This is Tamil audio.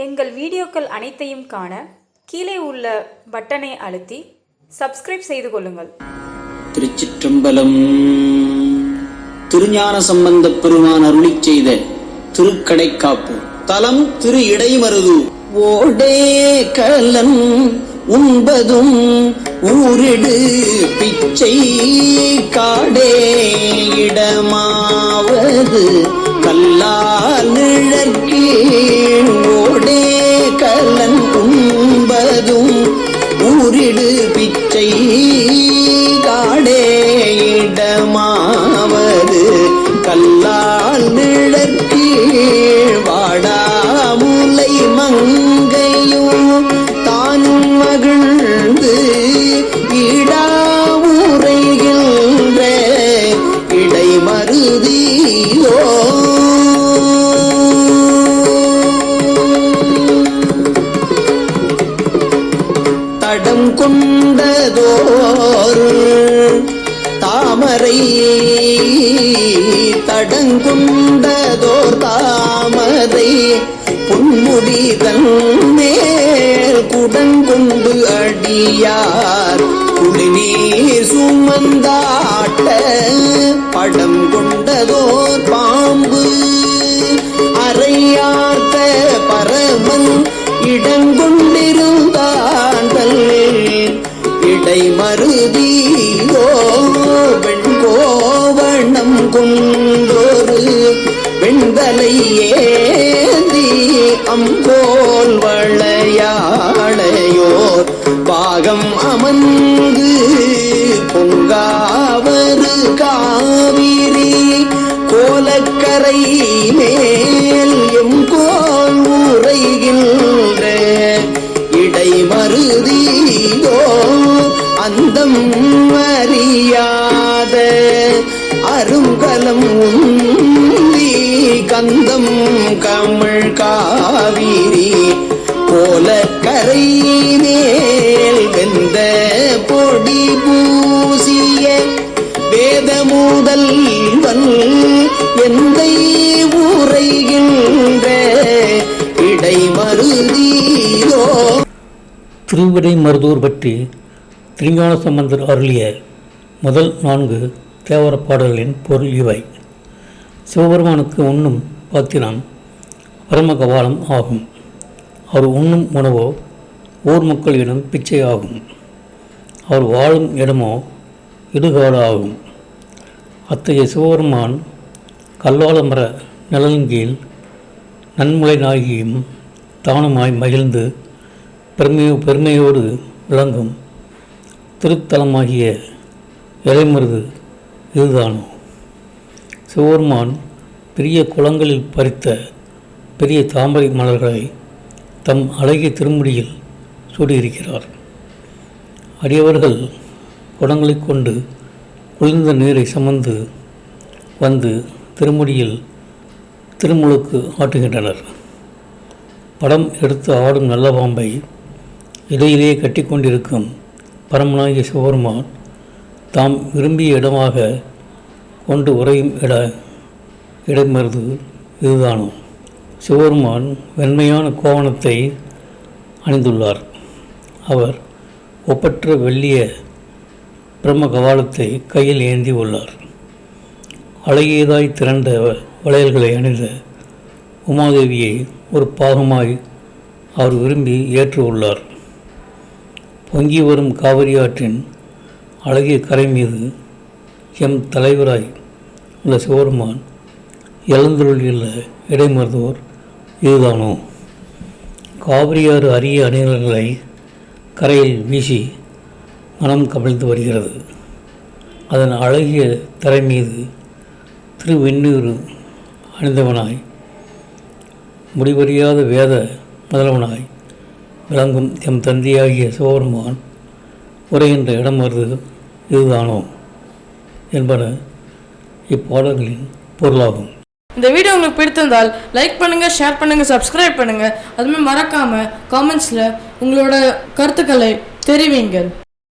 எங்கள் வீடியோக்கள் அனைத்தையும் காண கீழே உள்ள பட்டனை அழுத்தி சப்ஸ்கிரைப் செய்து கொள்ளுங்கள். திருச்சிற்றம்பலம். திருஞான சம்பந்தப் பெருமான் அருளிச் செய்த திருக்கடைக்காப்பு. தலம் திரு இடைமருது. ஓடே கலன் உண்பதும் ஊரிடு பிச்சை காடே இடமாவது கல்லால் நிழற்கீழ். ஓடே கலன் உண்பதும் ஊரிடு பிச்சை காடே இடமாவது கல்லால் நிழற்கீழ். வாடாமுலை மங்கையும் தானும் மகிழ்ந்து இடாவுரைகின்ற இடைமருதியோ. தடம் கொண்டதோர் தாமரை தடங்கொண்டதோர் தாமரை பொன்முடிதன் மேல் குடங்கொண்டு அடியார் குளிநீர் சுமந்தாட்ட படம் கொண்டதோர் பாம்பு அறையார்த்த பரமன் இடங்கொண்டிருந்தாண்டல் இடைமருதியோ. வெண்கோவணம் கொண்டொரு வெண்தலை ஏந்தி அம்போல் வளையாளையோர் பாகம் அமர்ந்து பொங்காவரு காவிரி கோலக்கரை மேல் எங்கோல் உரைகின்ற இடைமருதியோ. அந்தம் அறியாத அருங்கலம் உந்தி கந்தம் கமிழ் காவிரி கோலக்கரை மேல் வெந்த பொடி பூசிய வேதமுதல்வன் எந்தை உரைகின்ற இடைமருதியோ. திருவிடைமருதூர் பற்றி திருஞான சம்பந்தர் அருளிய முதல் 4 தேவார பாடல்களின் பொருள் இவை. சிவபெருமானுக்கு உண்ணும் பாத்திரம் பரமகபாலம் ஆகும். அவர் உண்ணும் உணவோ ஊர் மக்களிடம் பிச்சை ஆகும். அவர் வாழும் இடமோ இடுகாடு ஆகும். அத்தகைய சிவபெருமான் கல்லாலமர நிழலின் கீழ் நன்முலை நாயகியும் தானுமாய் மகிழ்ந்து பெருமையோடு விளங்கும் திருத்தலமாகிய இடைமருது இதுதானோ. சிவபெருமான் பெரிய குளங்களில் பறித்த பெரிய தாமரை மலர்களை தம் அழகிய திருமுடியில் சூடியிருக்கிறார். அடியவர்கள் குடங்களை கொண்டு குளிர்ந்த நீரை சுமந்து வந்து திருமுடியில் திருமுழுக்கு ஆட்டுகின்றனர். படம் எடுத்து ஆடும் நல்ல பாம்பை இடையிலேயே கட்டி கொண்டிருக்கும் பரமனாகிய சிவபெருமான் தாம் விரும்பிய இடமாக கொண்டு உறையும் இடைமருது இதுதானோ. சிவபெருமான் வெண்மையான கோவணத்தை அணிந்துள்ளார். அவர் ஒப்பற்ற வெள்ளிய பிரம்ம கபாலத்தை கையில் ஏந்தி உள்ளார். அழகியதாய் திரண்ட வளையல்களை அணிந்த உமாதேவியை ஒரு பாகமாய் அவர் விரும்பி ஏற்று உள்ளார். பொங்கி வரும் காவிரி ஆற்றின் அழகிய கரை மீது எம் தலைவராய் உள்ள சிவபெருமான் எழுந்தருளியுள்ள இடைமருதூர் இதுதானோ. காவிரியாறு அரிய அணிகலன்களை கரையில் வீசி மனம் கவிழ்ந்து வருகிறது. அதன் அழகிய தரை மீது திருவெண்ணூர் அணிந்தவனாய் முடிவறியாத வேத முதல்வனாய் விளங்கும் எம் தந்தையாகிய சிவபெருமான் உரைகின்ற இடமருது இதுதானோ என்பன இப்பாடல்களின் பொருளாகும். இந்த வீடியோ உங்களுக்கு பிடித்திருந்தால் லைக் பண்ணுங்கள், ஷேர் பண்ணுங்கள், சப்ஸ்கிரைப் பண்ணுங்கள். அதுமாதிரி மறக்காமல் காமெண்ட்ஸில் உங்களோட கருத்துக்களை தெரிவிங்கள்.